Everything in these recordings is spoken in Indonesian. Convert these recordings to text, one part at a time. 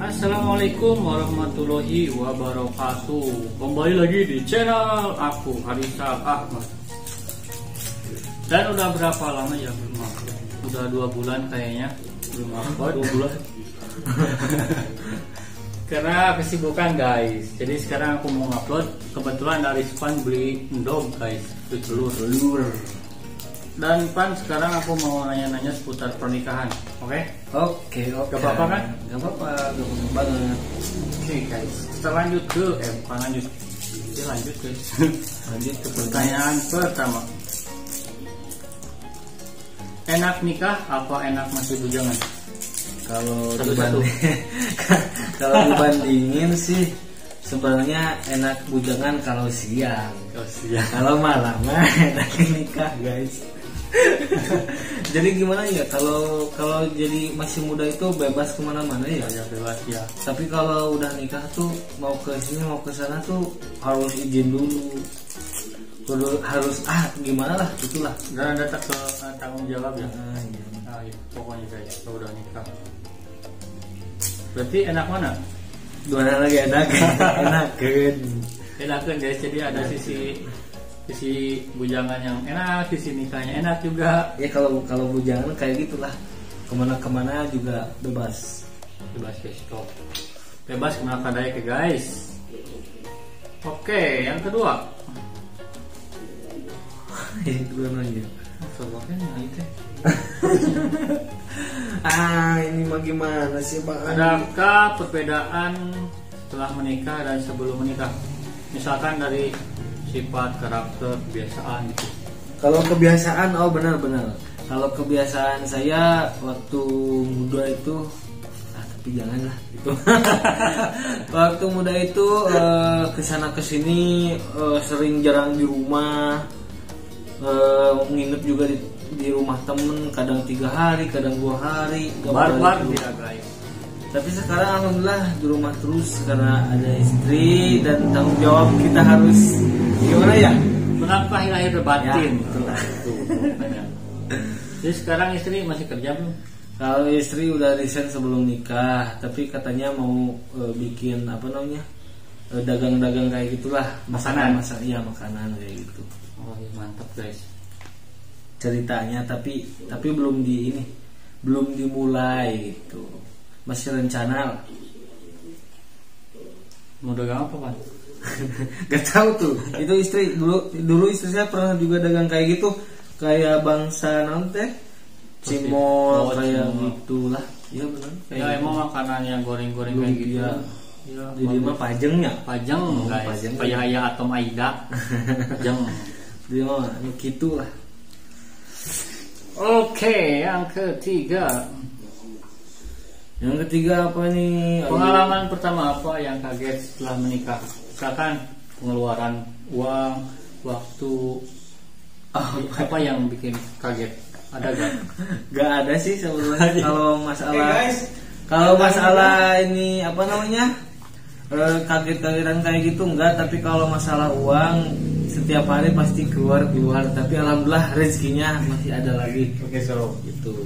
Assalamualaikum warahmatullahi wabarakatuh. Kembali lagi di channel aku, Harisal Ahmad. Dan udah berapa lama ya belum upload? Udah 2 bulan kayaknya belum upload. 2 bulan. Karena kesibukan guys. Jadi sekarang aku mau upload. Kebetulan dari Span beli endog guys, itu telur. Dan Pan, sekarang aku mau nanya-nanya seputar pernikahan. Oke? Oke. Gak apa-apa kan? Gak apa-apa banget. Oke guys, kita lanjut ke lanjut guys. Lanjut ke pertanyaan pertama. Enak nikah apa enak masih bujangan? Kalau Satu-satu. kalau dibandingin sih sebenarnya enak bujangan kalau siang. Oh siap. Kalau malam mah enak nikah guys. Jadi gimana ya, kalau jadi masih muda itu bebas kemana-mana ya. Ya bebas ya. Tapi kalau udah nikah tuh mau ke sini mau ke sana tuh harus izin dulu. Harus gimana lah itulah. Dan ada tanggung jawab ya. Iya. Nah, iya. Pokoknya guys, kalau udah nikah. Berarti enak mana? Dua lagi enak. Enakan. Enakan guys. Jadi ada sisi bujangan yang enak, sisi nikahnya enak juga. Ya kalau bujangan kayak gitulah, kemana juga bebas Guys, stop. Bebas kemana daya ke guys. Oke, yang kedua. Itu aja. Cobakan yang itu. Ini mah gimana sih Bang? Adakah perbedaan setelah menikah dan sebelum menikah? Misalkan dari sifat, karakter, kebiasaan gitu. Kalau kebiasaan, benar. Kalau kebiasaan saya waktu muda itu, tapi janganlah itu. Waktu muda itu kesana kesini sering jarang di rumah, nginep juga di rumah temen, kadang 3 hari, kadang 2 hari. Barbar dia guys. Tapi sekarang alhamdulillah di rumah terus karena ada istri dan tanggung jawab kita harus gimana ya? Menafkahi lahir batin. Ya, Jadi sekarang istri masih kerja belum? kalau istri udah resign sebelum nikah, tapi katanya mau bikin dagang-dagang kayak gitulah, Makanan makanan kayak gitu. Oh iya, mantap guys. Ceritanya tapi belum dimulai itu. Masih rencana lah. Mau dagang apa Pan? Gak tahu tuh. Itu istri dulu istri saya pernah juga dagang kayak gitu, kayak bangsa teh cimol kayak gitulah. Iya benar. Ya emang makanan yang goreng-goreng kayak gitu. Ya. Ya, Jadi mah pajengnya. pajeng guys. Pajeng. Kayak ayah Atom Aida. Pajeng. Dia mah gitulah. Oke, yang ketiga. Yang ketiga apa nih? Pengalaman pertama apa yang kaget setelah menikah? Misalkan pengeluaran uang, waktu, apa yang bikin kaget? Ada gak? Gak ada sih sebenarnya. Kalau masalah ini kaget-kagetan kayak gitu enggak. Tapi kalau masalah uang setiap hari pasti keluar. Tapi alhamdulillah rezekinya masih ada lagi. Oke, so Gitu.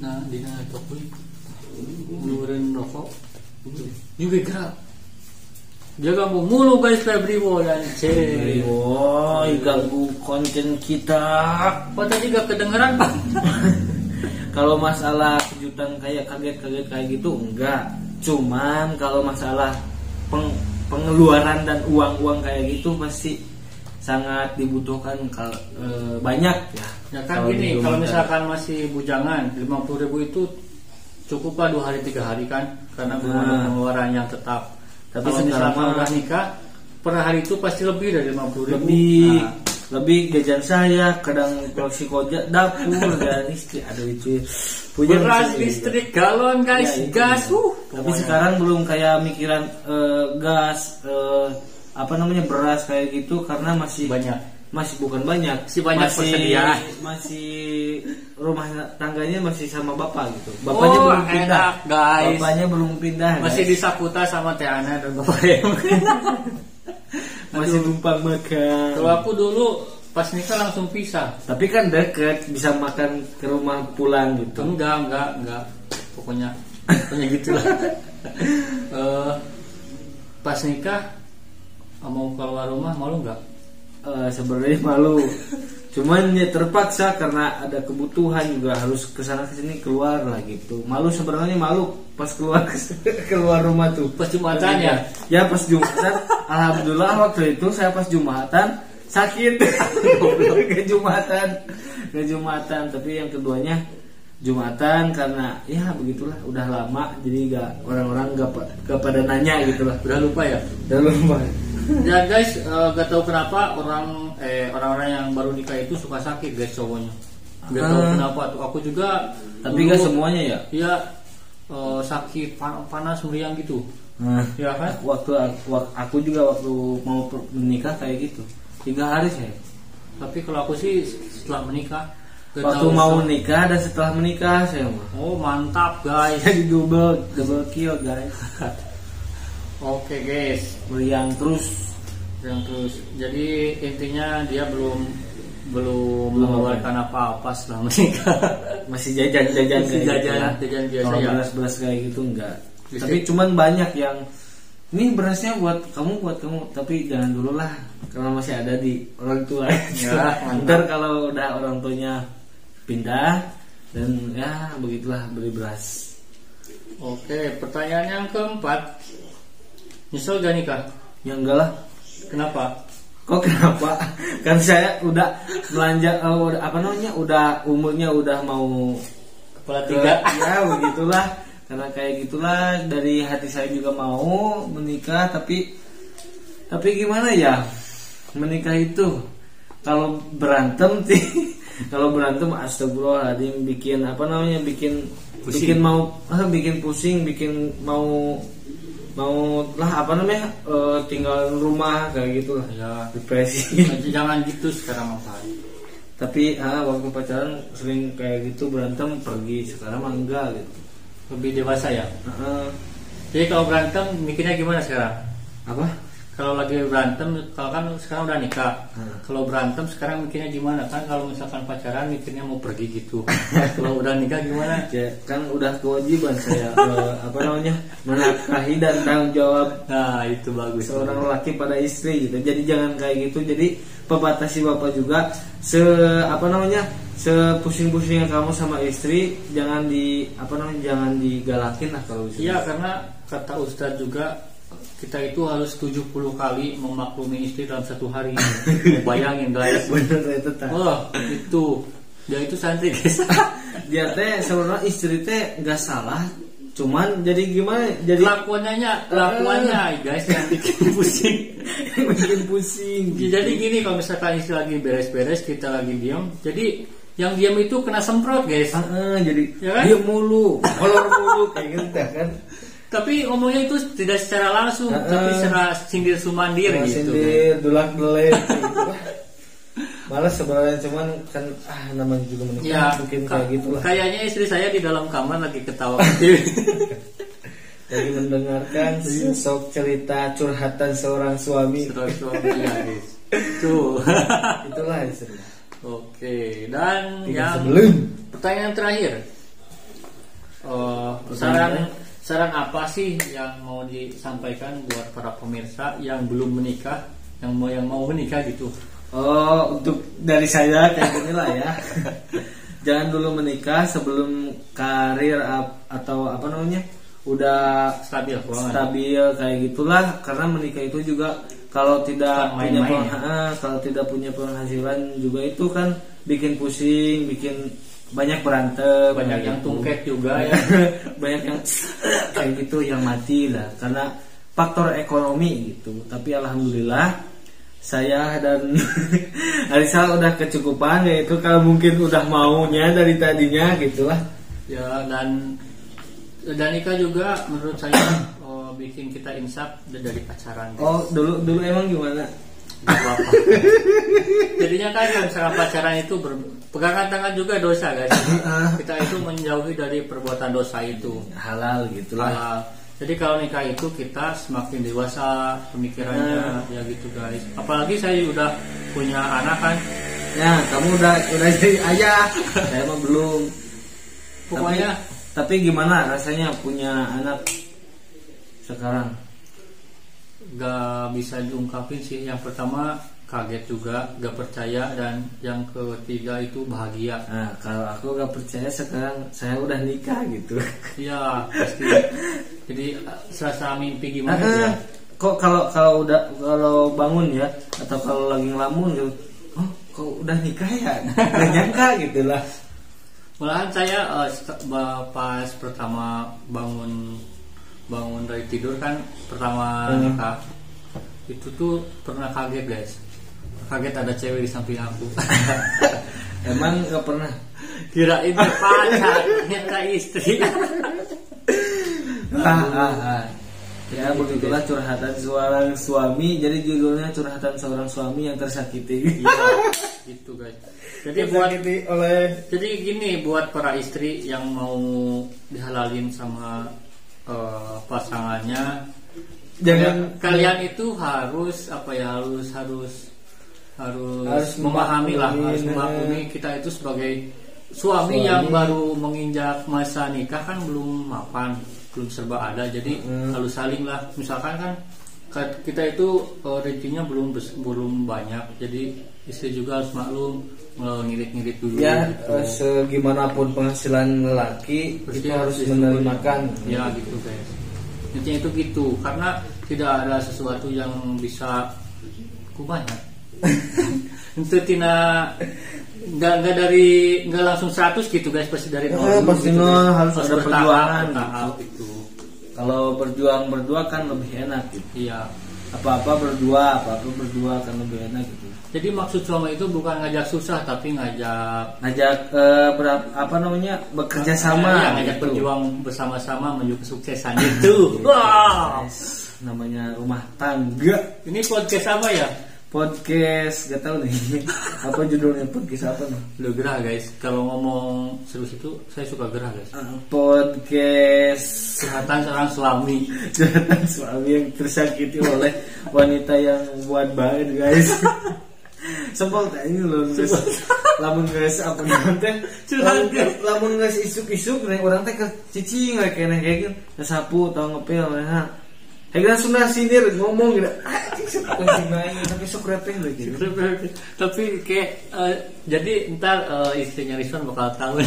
nah dina toko nurin rokok juga gerak dia ganggu mulu guys Febrio dan Ganggu konten kita. Kok tadi gak kedengeran Pak? Kalau masalah kejutan kayak kaget kayak gitu enggak. Cuman kalau masalah pengeluaran dan uang kayak gitu pasti sangat dibutuhkan banyak ya. Ya kan gini, kalau misalkan masih bujangan 50.000 itu cukup lah 2 hari 3 hari kan, karena belum ada pengeluaran yang tetap. Tapi kalau misalkan udah nikah per hari itu pasti lebih dari 50.000. Lebih jajan saya, kadang koleksi koja dapur dan istri ada itu. Beras, listrik, galon guys, ya, gas. Tapi sekarang belum kayak mikiran gas, beras kayak gitu karena masih bukan banyak. Masih rumah tangganya masih sama bapak gitu. Bapaknya belum pindah. Enak, guys. Bapaknya belum pindah. Masih guys. disaputa sama Teh Ana dan bapaknya. Masih numpang makan. Kalau aku dulu pas nikah langsung pisah. Tapi kan deket, bisa makan ke rumah pulang gitu. Enggak. pokoknya gitulah. Pas nikah mau keluar rumah malu nggak? Sebenarnya malu, cuman ya terpaksa karena ada kebutuhan juga harus kesana kesini keluar lah gitu. Malu sebenarnya malu pas keluar rumah tuh. Pas Jumatan ya? Ya pas Jumatan. Alhamdulillah waktu itu saya pas Jumatan sakit. ke Jumatan, tapi yang keduanya Jumatan karena ya begitulah udah lama jadi orang-orang gak pada nanya gitulah. Udah lupa ya? Udah lupa. Ya guys, gak tahu kenapa orang-orang yang baru nikah itu suka sakit guys cowoknya. Gak tahu kenapa tuh. Aku juga. Tapi gak semuanya ya? Iya, sakit panas meriang gitu. Ya kan? Waktu aku juga waktu mau menikah kayak gitu 3 hari saya. Tapi kalau aku sih setelah menikah. Waktu mau nikah dan setelah menikah saya mah. Oh mantap guys. Jadi double kill guys. Oke guys, meriang terus. Jadi intinya dia belum mengeluarkan apa-apa setelah menikah. Masih jajan jajan biasa kalau ya. Beras kayak gitu enggak. Tapi cuman banyak yang ini berasnya buat kamu, tapi jangan dulu lah karena masih ada di orang tua. Ya, ntar kalau udah orang tuanya pindah dan ya begitulah beli beras. Oke, pertanyaan yang keempat, nyesel gak nikah? Ya enggak lah. Kenapa? Kok kenapa? Kan saya udah belanja, udah umurnya udah mau kepala 3. Ya begitulah. Karena kayak gitulah dari hati saya juga mau menikah, tapi gimana ya, menikah itu kalau berantem astagfirullahaladzim bikin pusing, bikin mau tinggal rumah kayak gitulah ya. Depresi. Jangan gitu sekarang Mas. Tapi waktu pacaran sering kayak gitu berantem pergi, sekarang mah enggak gitu. Lebih dewasa ya. Jadi kalau berantem mikirnya gimana sekarang? Apa? Kalau lagi berantem, kalau kan sekarang udah nikah. Kalau berantem sekarang mikirnya gimana? Kan kalau misalkan pacaran mikirnya mau pergi gitu. Kalau udah nikah gimana? Ya, kan udah kewajiban saya menafkahi dan tanggung jawab. Nah itu bagus. Seorang laki pada istri gitu. Jadi jangan kayak gitu. Jadi pebatasi bapak juga sepusing-pusingnya kamu sama istri jangan digalakin lah kalau bisa. Iya, karena kata Ustadz juga kita itu harus 70 kali memaklumi istri dalam 1 hari. Bayangin guys. Bener itu tak. Oh, dia itu santri guys. Dia teh sebenarnya istri teh nggak salah, cuman jadi gimana? Jadi lakuannya guys yang bikin pusing. Jadi gini, kalau misalkan istri lagi beres-beres, kita lagi diam, jadi yang diam itu kena semprot guys. Jadi ya kan? Diam mulu, kolor mulu kayak gitu kan. Tapi ngomongnya itu tidak secara langsung, tapi secara sindir sumandir gitu. Sindir, dulak-delik gitu. Malas sebenarnya, cuman kan namanya juga menikah ya, mungkin kayak gitulah. Kayaknya istri saya di dalam kamar lagi ketawa. Lagi mendengarkan sok cerita curhatan seorang suami. Ya guys. Tuh. Itulah istri. Oke, dan pertanyaan terakhir, saran apa sih yang mau disampaikan buat para pemirsa yang belum menikah, yang mau menikah gitu? Untuk dari saya kayak gini lah ya. Jangan dulu menikah sebelum karir atau udah stabil kayak gitulah, karena menikah itu juga kalau tidak punya penghasilan juga itu kan bikin pusing, bikin banyak berantem, banyak yang tungkek juga ya. Banyak yang kayak gitu yang mati lah karena faktor ekonomi gitu. Tapi alhamdulillah saya dan Arisa udah kecukupan, yaitu kalau mungkin udah maunya dari tadinya gitulah ya. Dan nikah juga menurut saya bikin kita insaf dari pacaran guys. Dulu emang gimana? Apa-apa. Jadinya kan kalau misalkan pacaran itu pegangan tangan juga dosa guys. Kita itu menjauhi dari perbuatan dosa itu, halal gitulah. Halal. Jadi kalau nikah itu kita semakin dewasa pemikirannya ya gitu guys. Apalagi saya udah punya anak kan. Ya, kamu udah jadi ayah. Saya mah belum. Pokoknya Tapi gimana rasanya punya anak sekarang? Gak bisa diungkapin sih. Yang pertama kaget juga, gak percaya, dan yang ketiga itu bahagia. Nah, kalau aku gak percaya sekarang saya udah nikah gitu. Iya pasti. Jadi serasa mimpi gimana ya? Kok kalau bangun ya, atau kalau lagi ngelamun gitu, oh kok udah nikah ya? Gak nyangka gitu lah. Malahan saya pas pertama bangun dari tidur kan, pertama nikah itu tuh pernah kaget guys. Kaget ada cewek di samping aku. Emang gak pernah? Kirain pacar, ternyata istri. Ya begitulah curhatan seorang suami. Jadi judulnya curhatan seorang suami yang tersakiti. Iya, gitu guys. Jadi gini buat para istri yang mau dihalalin sama pasangannya, jangan kalian itu harus memahami lah, harus memahami kita itu sebagai suami yang baru menginjak masa nikah kan belum mapan, belum serba ada, jadi harus saling lah. Misalkan kan kita itu rezekinya belum banyak, jadi istri juga harus maklum, ngirit-ngirit dulu ya, gitu. Segimanapun penghasilan lelaki itu harus menerimakan ya gitu guys. Intinya itu gitu, karena tidak ada sesuatu yang bisa kubahnya itu nggak langsung 100 gitu guys, pasti dari nol pasti gitu, harus ada perjuangan gitu. Kalau berjuang berdua kan lebih enak gitu. Iya, apa-apa berdua kan lebih enak gitu. Jadi maksud suami itu bukan ngajak susah, tapi ngajak bekerja sama, ngajak gitu. berjuang bersama-sama menuju kesuksesan itu. Wow. Namanya rumah tangga. Ini podcast apa ya? Podcast, gak tahu nih. Apa judulnya podcast apa nih? Lo gerah guys, kalau ngomong serius itu saya suka gerah guys. Podcast curhatan seorang suami. Curhatan suami yang tersakiti oleh wanita yang buat banget guys. Sempol tak ini loh. Lamun guys apa nanti? Lamun guys isuk-isuk nih orang teh ke cicing kayak gitu. Sapu atau ngepel nah. Hegran sudah sinir ngomong gitu. Tapi sok repeng gitu. Tapi kayak jadi ntar istrinya Rizwan bakal tahu.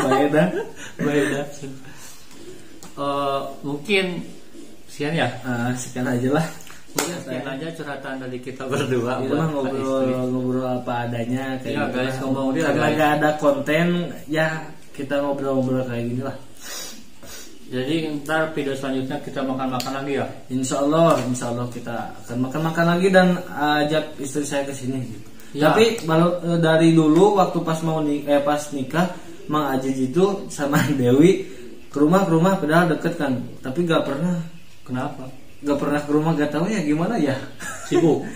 Baeda. Mungkin sekian ya. Sekian aja lah. Mungkin sekian aja curhatan dari kita berdua. Itu mah ngobrol apa adanya kayak ya, guys, ngomong dia agak ada konten ya, kita ngobrol kayak gini lah. Jadi ntar video selanjutnya kita makan-makan lagi ya. Insya Allah kita akan makan lagi dan ajak istri saya ke sini gitu. Ya. Tapi dari dulu waktu pas nikah Mang Aziz itu sama Dewi ke rumah padahal deket kan, tapi gak pernah. Kenapa? Gak pernah ke rumah, gak tahu ya gimana ya. Sibuk.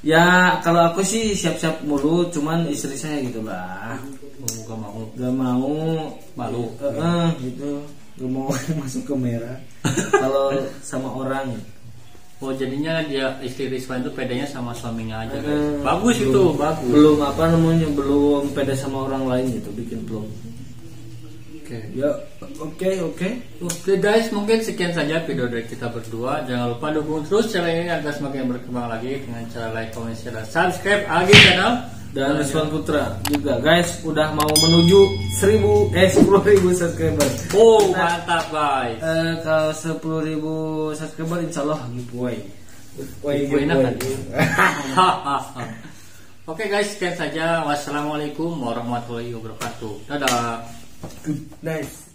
Ya kalau aku sih siap-siap mulu, cuman istri saya gitulah. Gak mau malu. Gitu. Gak mau masuk kamera kalau sama orang. Oh jadinya dia istri Rizwan itu pedenya sama suaminya aja guys. Bagus itu bagus. Belum pede sama orang lain gitu, bikin vlog. Oke guys, mungkin sekian saja video dari kita berdua. Jangan lupa dukung terus channel ini agar semakin berkembang lagi dengan cara like, comment, share, dan subscribe Agi channel dan Rizwan Putra juga guys. Udah mau menuju 10.000 subscriber. Mantap guys. Kalau 10.000 subscriber insyaallah giveaway. Oke guys, sekian saja. Wassalamualaikum warahmatullahi wabarakatuh. Dadah. Nice.